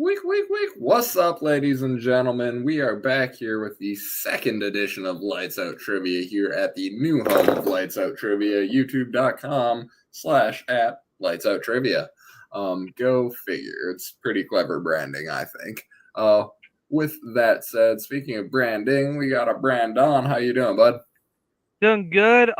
Week, week, week. What's up, ladies and gentlemen? We are back here with the second edition of Lights Out Trivia here at the new home of Lights Out Trivia, youtube.com/at Lights Out Trivia. Go figure. It's pretty clever branding, I think. With that said, speaking of branding, we got a Brandon. How you doing, bud? Doing good.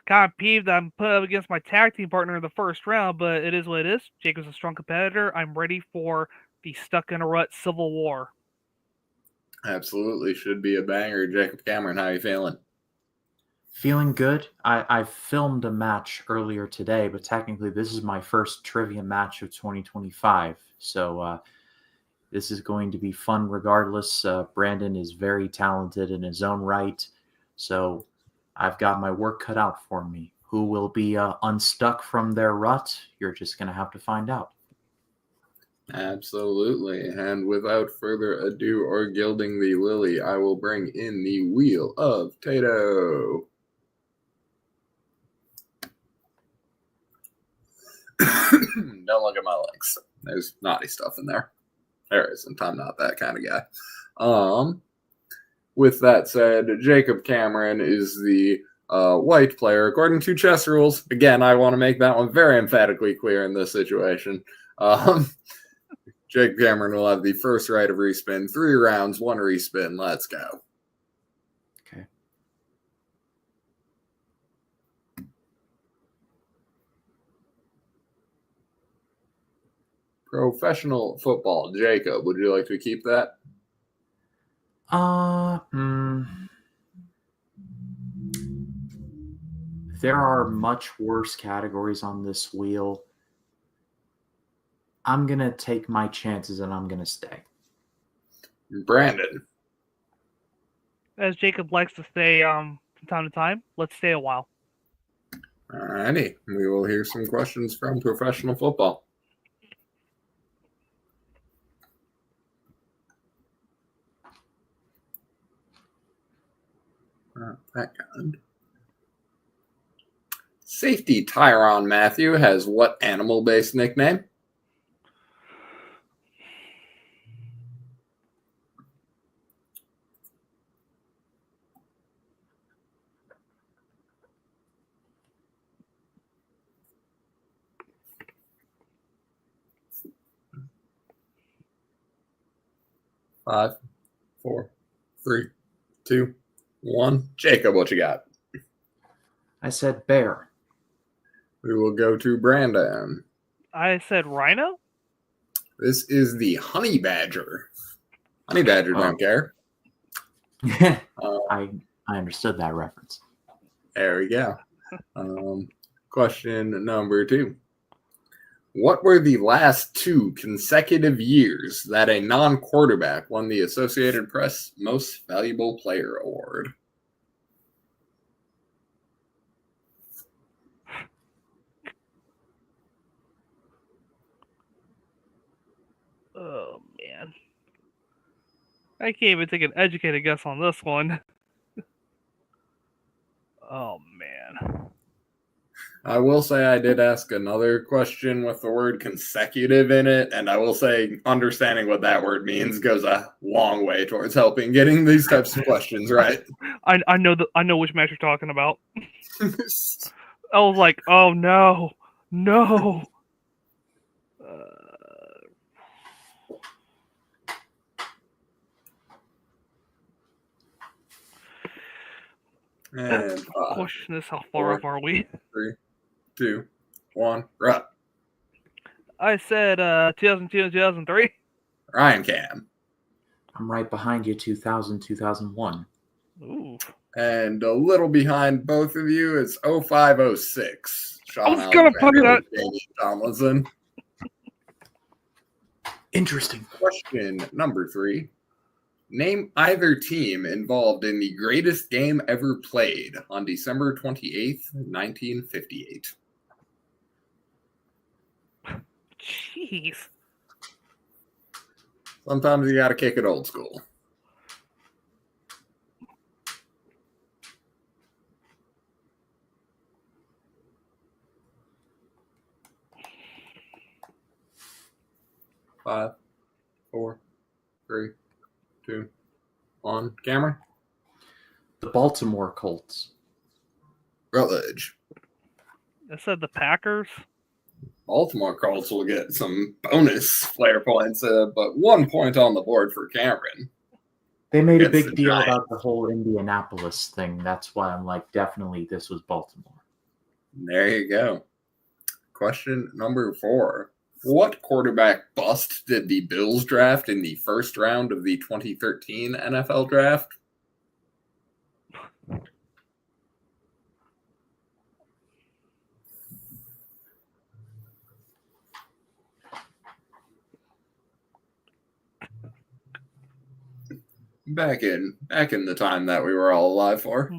Kind of peeved that I'm put up against my tag team partner in the first round, but it is what it is. Jacob's a strong competitor. I'm ready for the stuck in a rut civil war. Absolutely. Should be a banger. Jacob Cameron, how you feeling? Feeling good. I filmed a match earlier today, but technically this is my first trivia match of 2025. So this is going to be fun regardless. Brandon is very talented in his own right. So I've got my work cut out for me. Who will be unstuck from their rut? You're just going to have to find out. Absolutely. And without further ado or gilding the lily, I will bring in the Wheel of Tato. Don't look at my legs. There's naughty stuff in there. There isn't. I'm not that kind of guy. With that said, Jacob Cameron is the white player according to chess rules. Again, I want to make that one very emphatically clear in this situation. Jacob Cameron will have the first right of respin. 3 rounds, 1 respin. Let's go. Okay. Professional football. Jacob, would you like to keep that? There are much worse categories on this wheel. I'm going to take my chances and I'm going to stay. Brandon. As Jacob likes to say from time to time, let's stay a while. Alrighty. We will hear some questions from professional football. That good. Safety Tyrann Mathieu has what animal-based nickname? Five, 4, 3, 2, 1. Jacob, what you got? I said bear. We will go to Brandon. I said rhino? This is the honey badger. Honey badger don't care. I understood that reference. There we go. Question number 2. What were the last 2 consecutive years that a non-quarterback won the Associated Press Most Valuable Player Award? Oh, man. I can't even take an educated guess on this one. Oh, man. I will say I did ask another question with the word consecutive in it, and I will say understanding what that word means goes a long way towards helping getting these types of questions right. I know which match you're talking about. I was like, oh no. And the question is, how far 4, off are we? 3, 2, 1, right. I said 2002 and 2003. Ryan Cam. I'm right behind you, 2000, 2001. Ooh. And a little behind both of you, it's 0506. Sean I was going to put that. Jamie Tomlinson. Interesting. Question number 3. Name either team involved in the greatest game ever played on December 28th, 1958. Jeez. Sometimes you got to kick it old school. Five, 4, 3, 2, 1. Cameron? The Baltimore Colts. Rutledge. I said the Packers. Baltimore Colts will get some bonus player points, but 1 point on the board for Cameron. They made a Against big the deal Giants. about the whole Indianapolis thing. That's why I'm like, definitely this was Baltimore. There you go. Question number 4. What quarterback bust did the Bills draft in the first round of the 2013 NFL draft? Back in the time that we were all alive for.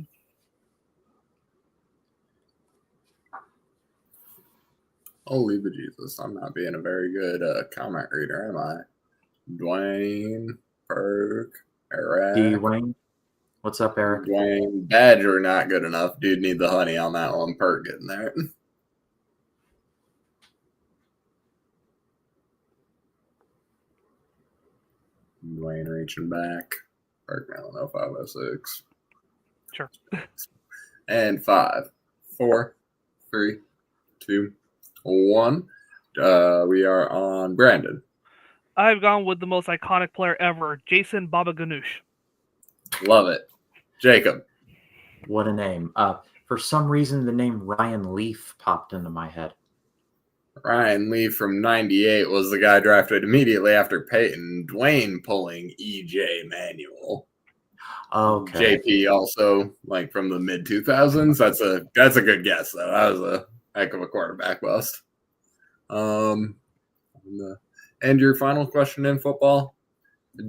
Holy bejesus, I'm not being a very good comment reader, am I? Dwayne, Perk, Eric. Dwayne. What's up, Eric? Dwayne, Badger not good enough. Dude, need the honey on that one. Perk getting there. Dwayne reaching back. Perk Mellon 0506. Sure. And 5, 4, 3, 2, 1. We are on Brandon. I've gone with the most iconic player ever, Jason Baba Ganoush. Love it. Jacob. What a name. For some reason, the name Ryan Leaf popped into my head. Ryan Leaf from 98 was the guy drafted immediately after Peyton. Dwayne pulling E.J. Manuel. Okay. JP also, like, from the mid-2000s. That's a good guess, though. That was a heck of a quarterback bust. And your final question in football?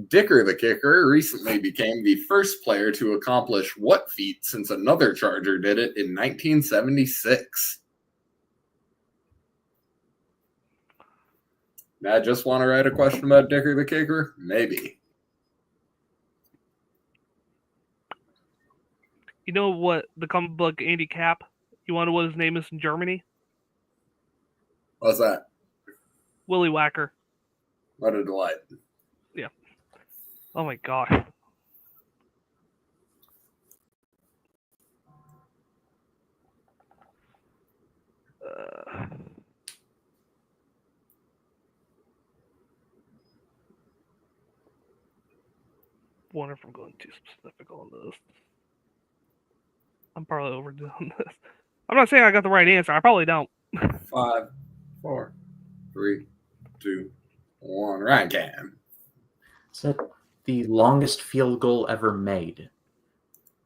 Dicker the kicker recently became the first player to accomplish what feat since another Charger did it in 1976? I just want to write a question about Dicker the kicker? Maybe. You know what the comic book Andy Cap? You want to know what his name is in Germany? What's that? Willy Whacker. What a delight. Yeah. Oh my god. Wonder if I'm going too specific on this. I'm probably overdoing this. I'm not saying I got the right answer. I probably don't. 5, 4, 3, 2, 1. Ryan Cam. Is that the longest field goal ever made?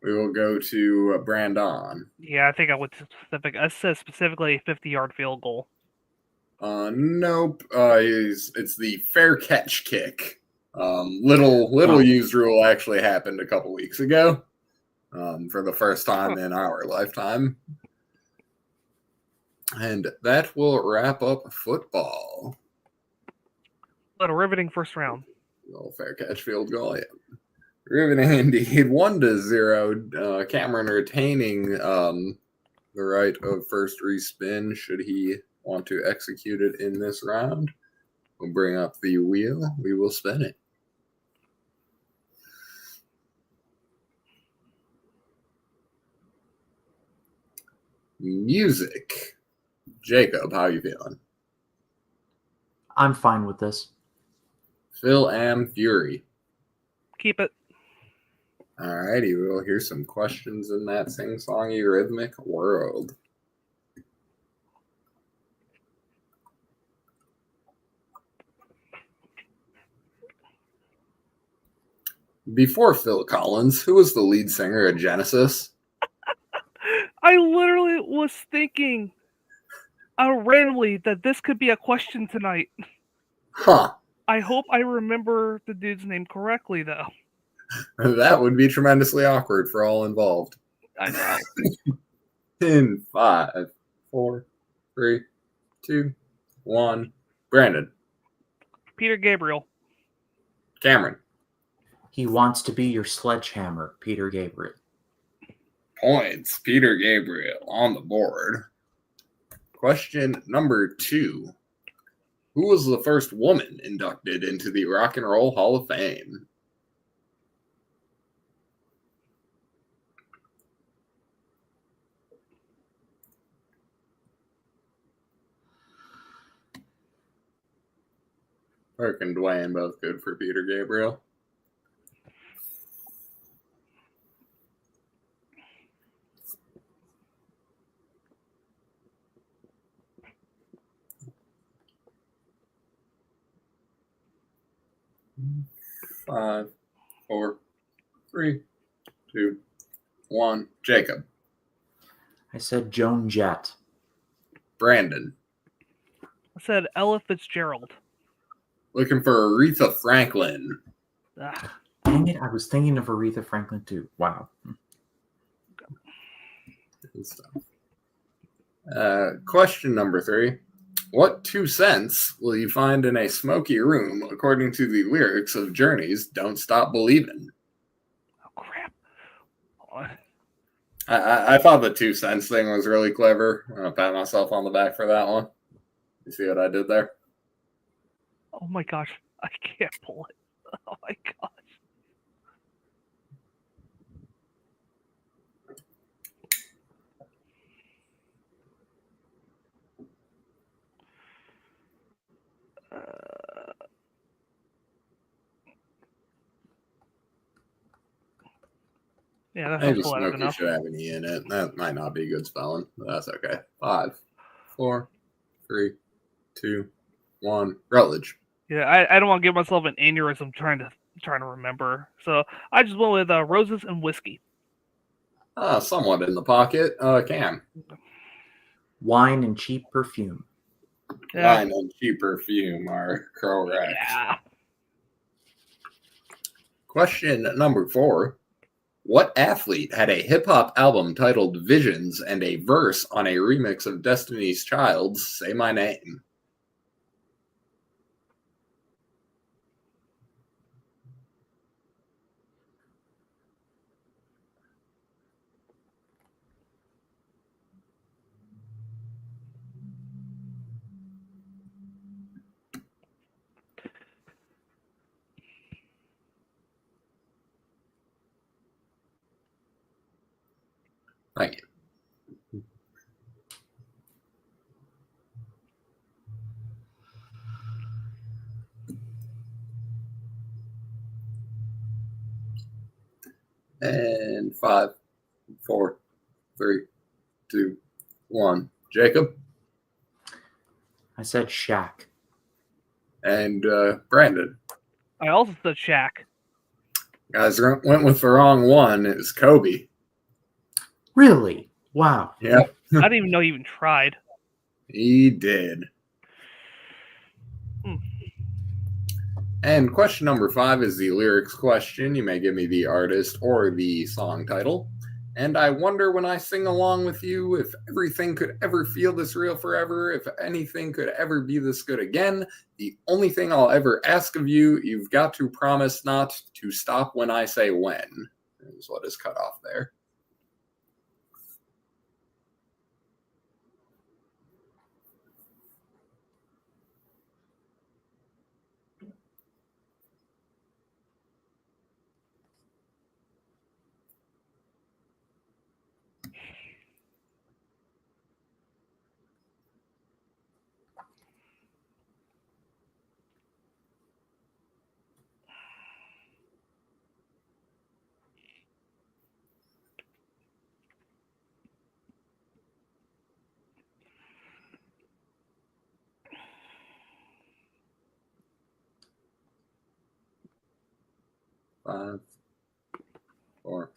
We will go to Brandon. Yeah, I think I went too specific. I said specifically a 50-yard field goal. Nope. It's the fair catch kick. Little used rule actually happened a couple weeks ago. For the first time in our lifetime. And that will wrap up football. But a riveting first round. Little fair catch field goal, yeah. Riveting indeed. 1-0. Cameron retaining the right of first respin should he want to execute it in this round. We'll bring up the wheel. We will spin it. Music. Jacob, how you feeling? I'm fine with this. Phil and Fury. Keep it. Alrighty, we'll hear some questions in that sing-songy rhythmic world. Before Phil Collins, who was the lead singer of Genesis? I literally was thinking randomly that this could be a question tonight. Huh. I hope I remember the dude's name correctly, though. That would be tremendously awkward for all involved. I know. In 5, 4, 3, 2, 1. Brandon. Peter Gabriel. Cameron. He wants to be your sledgehammer, Peter Gabriel. Points. Peter Gabriel on the board. Question number 2. Who was the first woman inducted into the Rock and Roll Hall of Fame? Burke and Dwayne both good for Peter Gabriel. Five, four, three, two, one. Jacob. I said Joan Jett. Brandon. I said Ella Fitzgerald. Looking for Aretha Franklin. Ah, Dang it, I was thinking of Aretha Franklin too. Wow. Good stuff. Question number 3. What 2 cents will you find in a smoky room according to the lyrics of Journey's Don't Stop Believin'? oh, crap. Oh, I thought the 2 cents thing was really clever. I'm going to pat myself on the back for that one. You see what I did there? oh my gosh. I can't pull it. Oh my gosh. Yeah, that Maybe sounds poetic smoky enough. should have an E in it. That might not be good spelling, but that's okay. 5, 4, 3, 2, 1. Rutledge. Yeah, I don't want to give myself an aneurysm trying to remember. So I just went with roses and whiskey. Somewhat in the pocket. Cam. Wine and cheap perfume. Yeah. Wine and cheap perfume are correct. Yeah. Question number 4. What athlete had a hip-hop album titled Visions and a verse on a remix of Destiny's Child's Say My Name? Thank you. And 5, 4, 3, 2, 1. Jacob I said Shaq. and Brandon. I also said Shaq. Guys went with the wrong one. It was Kobe. Really? Wow. Yeah, I didn't even know he even tried. he did. And question number 5 is the lyrics question. You may give me the artist or the song title. And I wonder when I sing along with you if everything could ever feel this real forever, if anything could ever be this good again. The only thing I'll ever ask of you, you've got to promise not to stop when I say when, is what is cut off there. Five, 4,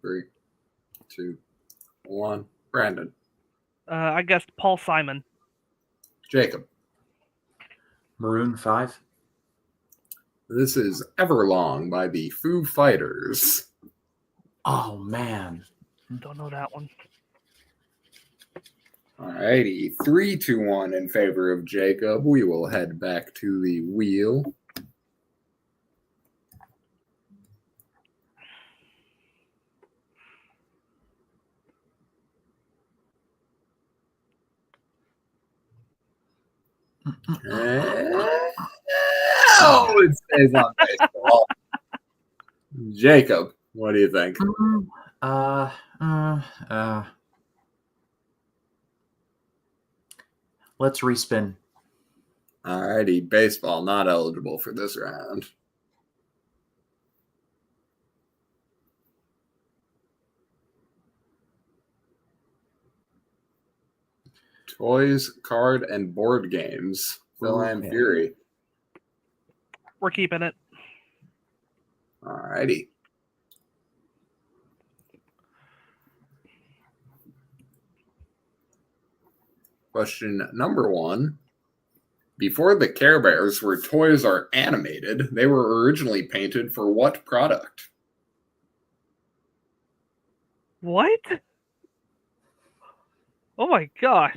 3, 2, 1. Brandon. I guessed Paul Simon. Jacob. Maroon 5. This is Everlong by the Foo Fighters. Oh, man. Don't know that one. Alrighty, 3-1 in favor of Jacob. We will head back to the wheel. Oh, it stays on baseball. Jacob, what do you think? Let's respin. Alrighty, baseball not eligible for this round. Toys, card, and board games. Phil and Okay. Fury. We're keeping it. Alrighty. Question number 1. Before the Care Bears were toys or animated, they were originally painted for what product? What? Oh my gosh.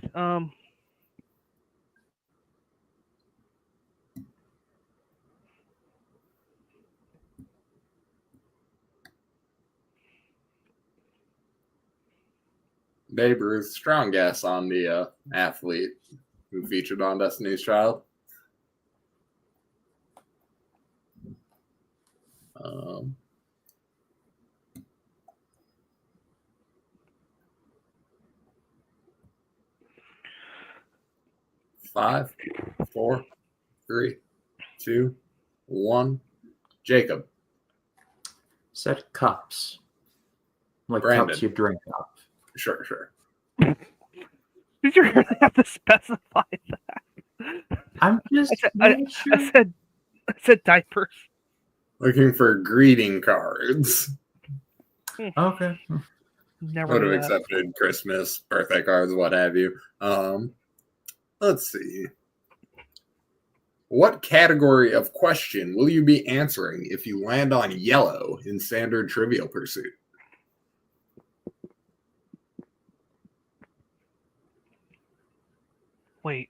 Babe Ruth, strong guess on the athlete who featured on Destiny's Child. Five, 4, 3, 2, 1. Jacob. Said cups. Like Brandon. cups you drink out. Sure. Did you really have to specify that? I'm just making sure. I said diapers. Looking for greeting cards. Okay. Never Would knew have that. accepted Christmas, birthday cards, what have you. Let's see. What category of question will you be answering if you land on yellow in standard Trivial Pursuit? Wait.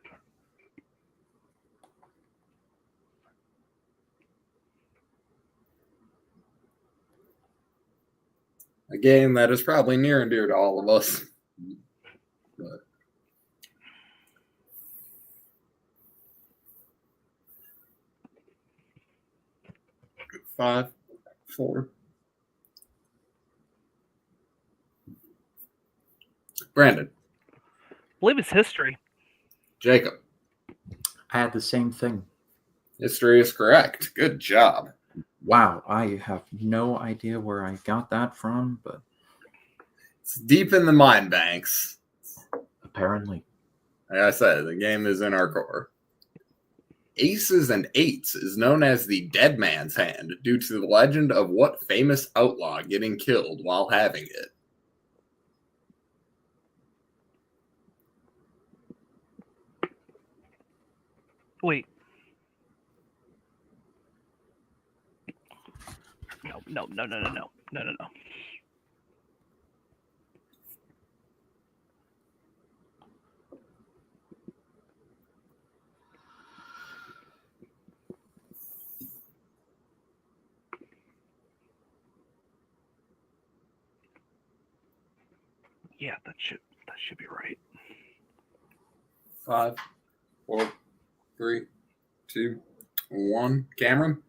A game that is probably near and dear to all of us. But 5, 4. Brandon. I believe it's history. Jacob. I had the same thing. History is correct. Good job. Wow, I have no idea where I got that from, but It's deep in the mind banks. apparently. Like I said, the game is in our core. Aces and Eights is known as the dead man's hand due to the legend of what famous outlaw getting killed while having it? Wait. No. Yeah, that should be right. 5, 4, 3, 2, 1. Cameron.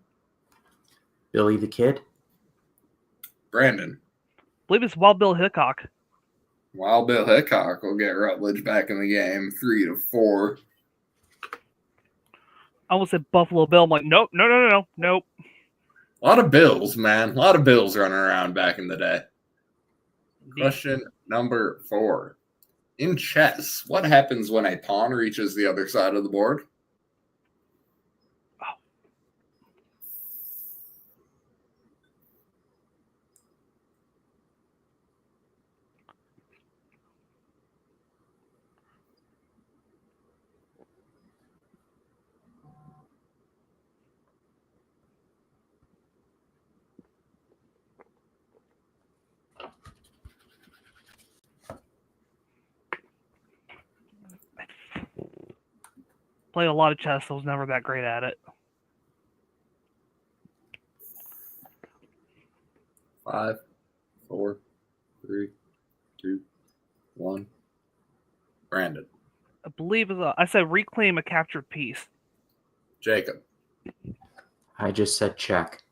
Billy the Kid. Brandon. I believe it's Wild Bill Hickok. Wild Bill Hickok will get Rutledge back in the game. 3 to 4. I almost said Buffalo Bill. I'm like, nope. A lot of Bills, man. A lot of Bills running around back in the day. Question number 4. In chess, what happens when a pawn reaches the other side of the board? Oh. Played a lot of chess. I was never that great at it. 5, 4, 3, 2, 1. Brandon. I believe I said reclaim a captured piece. Jacob. I just said check.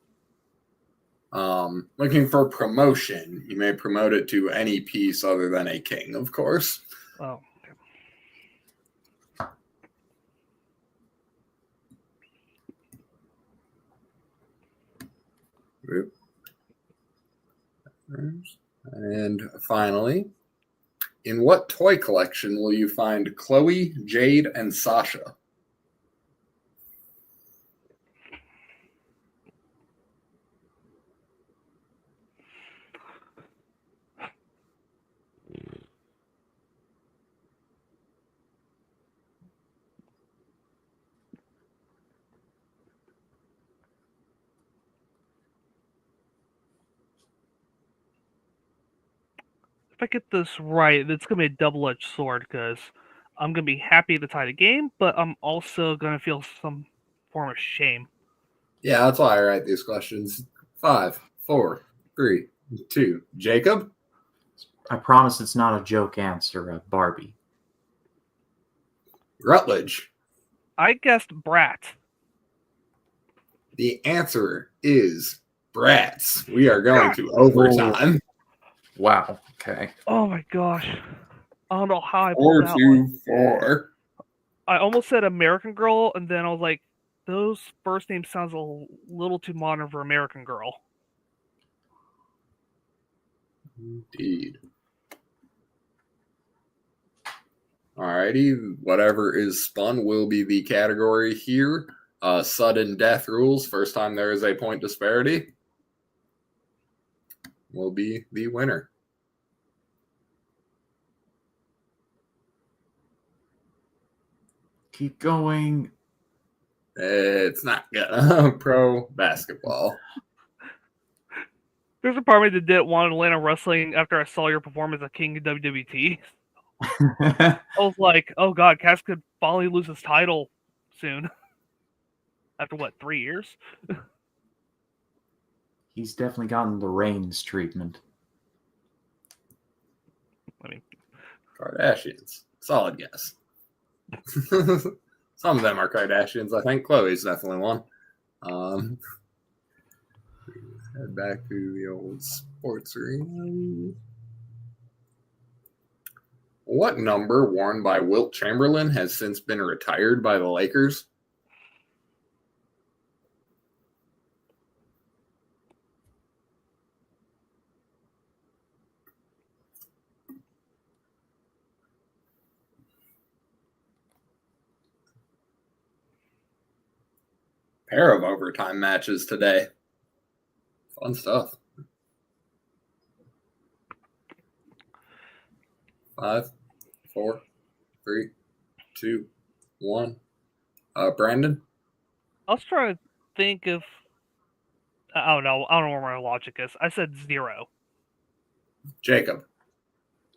Looking for promotion. You may promote it to any piece other than a king, of course. Oh. Okay. And finally, in what toy collection will you find Chloe, Jade, and Sasha? If I get this right, it's gonna be a double-edged sword because I'm gonna be happy to tie the game, but I'm also gonna feel some form of shame. Yeah, that's why I write these questions. 5, 4, 3, 2. Jacob? I promise it's not a joke answer, Barbie. Rutledge. I guessed Brat. The answer is Bratz. We are going to overtime. Wow. Okay. Oh my gosh. I don't know how I pulled 4 that to one. 4. I almost said American Girl, and then I was like, those first names sounds a little too modern for American Girl. Indeed. Alrighty, whatever is spun will be the category here. Sudden death rules. First time there is a point disparity will be the winner. Keep going. It's not good. Pro basketball. There's a part of me that didn't want Atlanta Wrestling after I saw your performance at King of WWT. I was like, oh god, Cass could finally lose his title soon. After what, 3 years? He's definitely gotten the Reigns treatment. I mean, Kardashians. Solid guess. Some of them are Kardashians. I think Chloe's definitely one. Head back to the old sports arena. What number worn by Wilt Chamberlain has since been retired by the Lakers? Pair of overtime matches today. Fun stuff. 5, 4, 3, 2, 1. Brandon? I was trying to think if I don't know. I don't know where my logic is. I said 0. Jacob?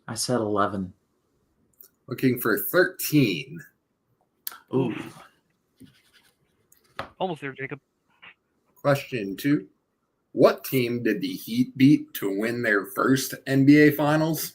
I said 11. Looking for 13. Ooh. Almost there, Jacob. Question 2. What team did the Heat beat to win their first NBA Finals?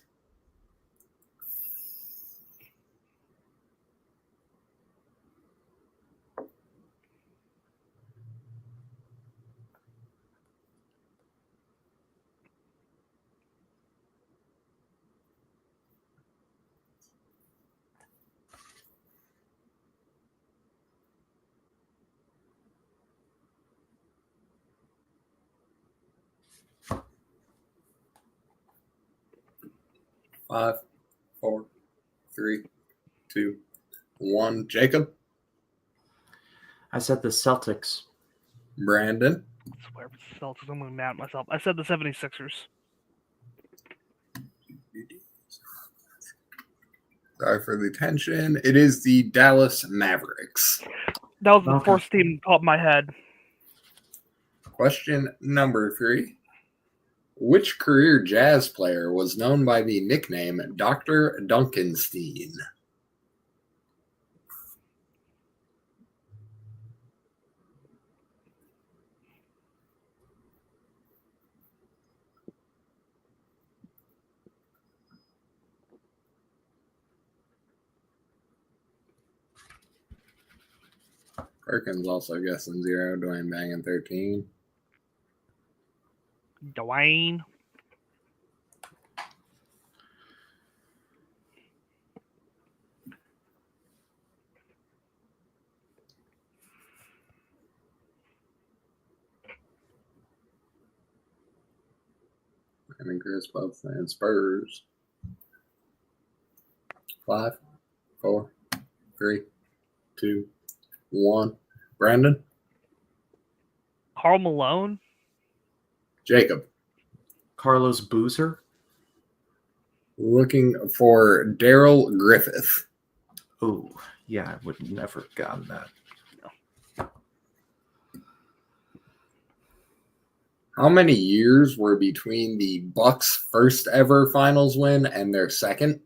Five, 4, 3, 2, 1. Jacob? I said the Celtics. Brandon? I swear, if it's the Celtics, I'm going to be mad at myself. I said the 76ers. Sorry for the tension. It is the Dallas Mavericks. That was the Okay. first team top of my head. Question number 3. Which career jazz player was known by the nickname Dr. Duncanstein? Perkins also guessing 0. Dwayne banging 13. Dwayne. And Chris both saying Spurs. 5, 4, 3, 2, 1. Brandon? Karl Malone. Jacob? Carlos Boozer. Looking for Daryl Griffith. Oh, yeah, I would never have gotten that. How many years were between the Bucks' first ever finals win and their second?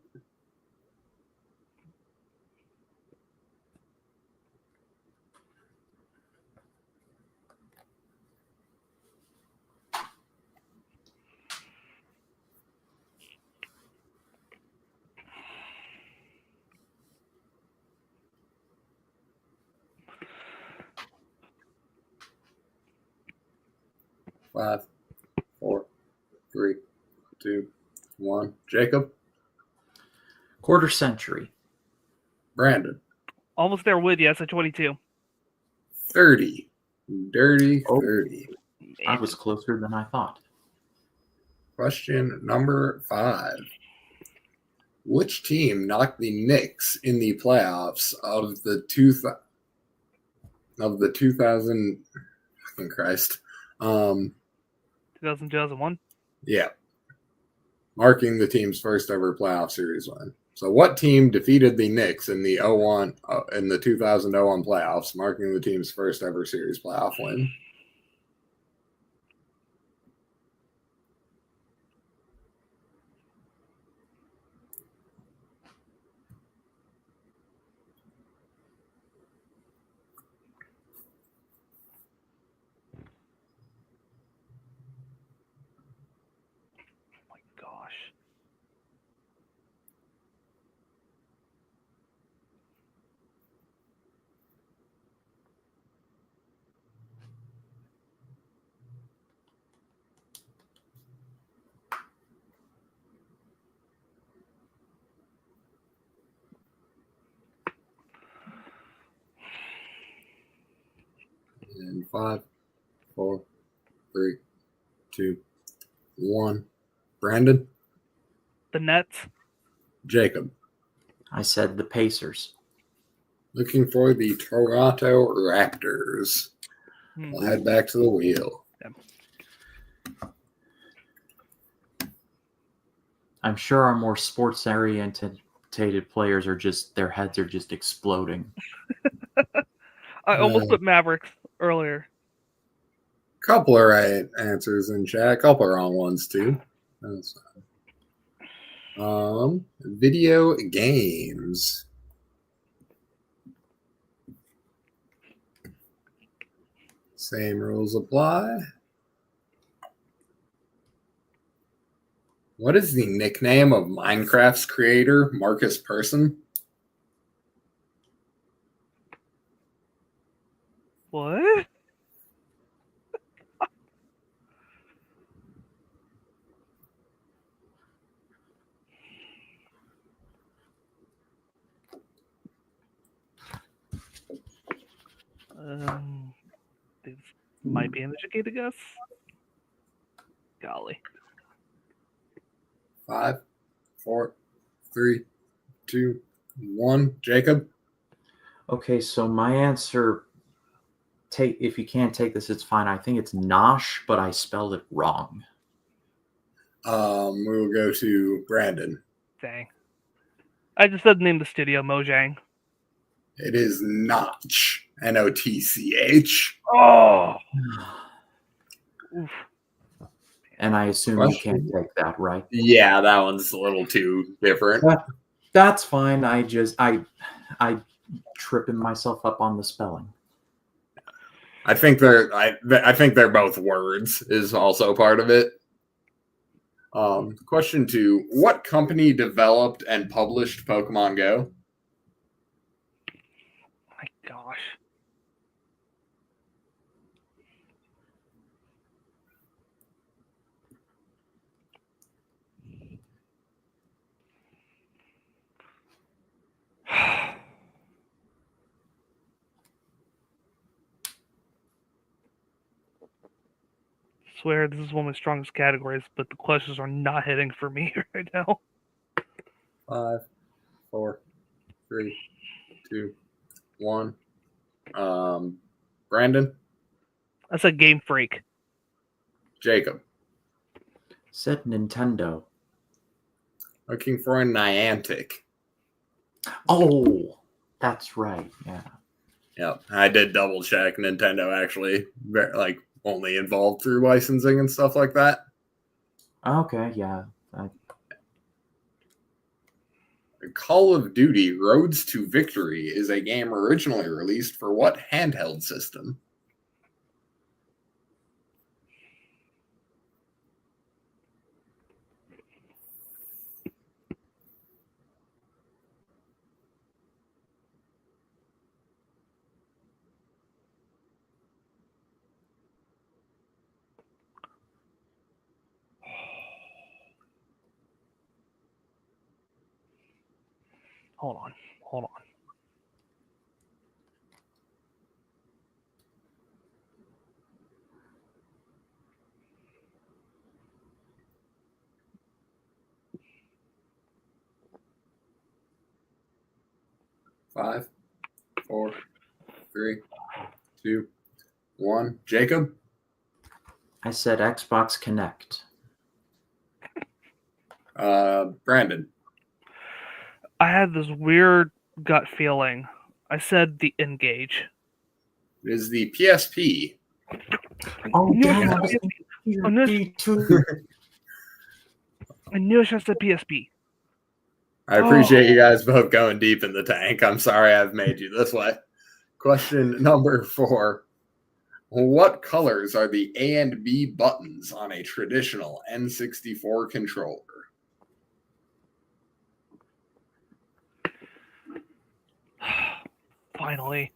Five, 4, 3, 2, 1. Jacob? Quarter century. Brandon? Almost there with you. That's a 22. 30. Dirty Oh. 30. I was closer than I thought. Question number 5. Which team knocked the Knicks in the playoffs of the 2000 fucking Christ. 2001. Yeah. Marking the team's first ever playoff series win. So what team defeated the Knicks in the 2001 playoffs, marking the team's first ever series playoff win? My gosh. In 5, 4, 3, 2, 1. Brandon? The Nets. Jacob? I said the Pacers. Looking for the Toronto Raptors. We'll head back to the wheel. I'm sure our more sports oriented players are just, their heads are just exploding. I almost put Mavericks earlier. Couple of right answers in chat. Couple of wrong ones too. That's fine. Video games. Same rules apply. What is the nickname of Minecraft's creator, Marcus Persson? What? This might be an educated guess. Golly. 5, 4, 3, 2, 1. Jacob? Okay, so my answer, if you can't take this, it's fine. I think it's Nosh, but I spelled it wrong. We'll go to Brandon. Dang. I just said name the studio, Mojang. It is Notch. Notch. Oh! Oof. And I assume you can't take that, right? Yeah, that one's a little too different. That's fine. I tripping myself up on the spelling. I think they're both words is also part of it. Question 2. What company developed and published Pokemon Go? My gosh. swear this is one of my strongest categories, but the questions are not hitting for me right now. 5, 4, 3, 2, 1. Brandon, That's a Game Freak. Jacob. Said Nintendo. Looking for a Niantic. Oh, that's right. Yeah. Yep, I did double check. Nintendo actually only involved through licensing and stuff like that. Okay. Yeah. Call of Duty Roads to Victory is a game originally released for what handheld system? Hold on. 5, 4, 3, 2, 1. Jacob? I said Xbox Connect. Brandon? I had this weird gut feeling. I said the Engage. It is the PSP. Oh, knew damn! it I was was on this- PSP. I knew it was the PSP. I appreciate you guys both going deep in the tank. I'm sorry I've made you this way. Question number 4. What colors are the A and B buttons on a traditional N64 controller? Finally.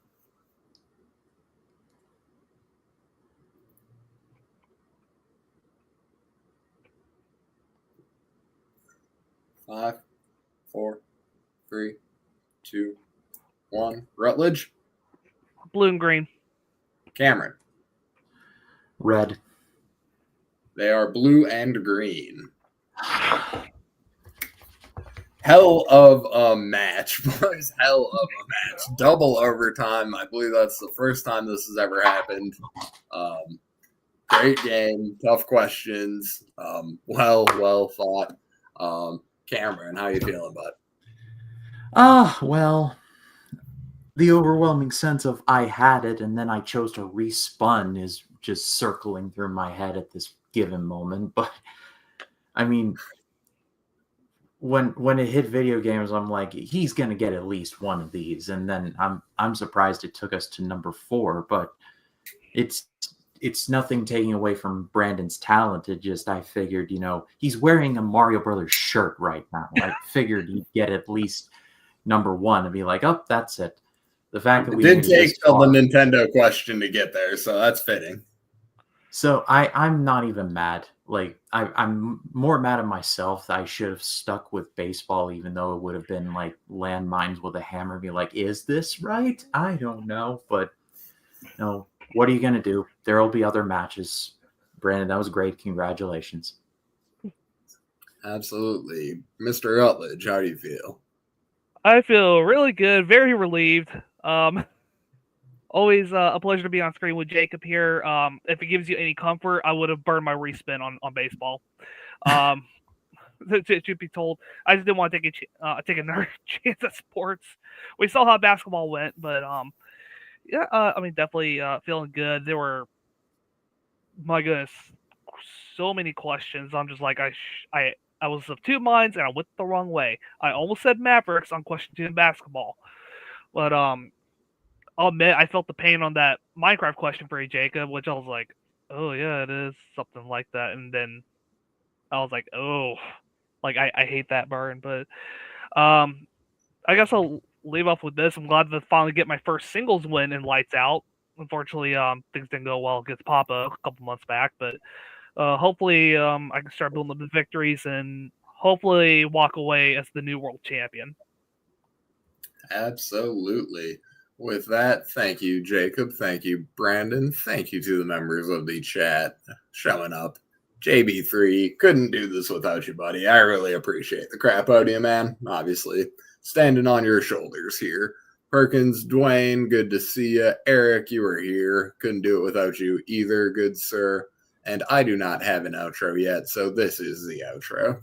Five, 4, 3, 2, 1. Rutledge? Blue and green. Cameron? Red. They are blue and green. Hell of a match, boys. Hell of a match. Double overtime. I believe that's the first time this has ever happened. Great game. Tough questions. Well thought. Cameron, how you feeling, bud? Well, the overwhelming sense of I had it and then I chose to respun is just circling through my head at this given moment. But I mean, when it hit video games, I'm like, he's gonna get at least one of these, and then I'm surprised it took us to number 4. But it's nothing taking away from Brandon's talent. It just, I figured, he's wearing a Mario Brothers shirt right now. I figured he'd get at least number 1 and be like, oh, that's it. The fact that we did take till the Nintendo question to get there, so that's fitting. So I'm not even mad. Like I'm more mad at myself that I should have stuck with baseball, even though it would have been like landmines with a hammer. Be like, is this right? I don't know, but no. What are you gonna do? There will be other matches. Brandon, that was great. Congratulations. Absolutely, Mr. Rutledge. How do you feel? I feel really good, very relieved. Always a pleasure to be on screen with Jacob here. If it gives you any comfort, I would have burned my respin on baseball. To be told, I just didn't want to take another chance at sports. We saw how basketball went, but yeah, I mean, definitely feeling good. There were, my goodness, so many questions. I'm just like, I was of two minds and I went the wrong way. I almost said Mavericks on question 2 in basketball, but I'll admit I felt the pain on that Minecraft question for you, Jacob, which I was like, oh yeah, it is something like that, and then I was like, oh, like I hate that burn, but I guess I'll leave off with this. I'm glad to finally get my first singles win in Lights Out. Unfortunately, things didn't go well against Papa a couple months back, but hopefully I can start building up the victories and hopefully walk away as the new world champion. Absolutely. With that, thank you, Jacob. Thank you, Brandon. Thank you to the members of the chat showing up. JB3, couldn't do this without you, buddy. I really appreciate the crap out of you, man. Obviously, standing on your shoulders here. Perkins, Dwayne, good to see you. Eric, you were here. Couldn't do it without you either, good sir. And I do not have an outro yet, so this is the outro.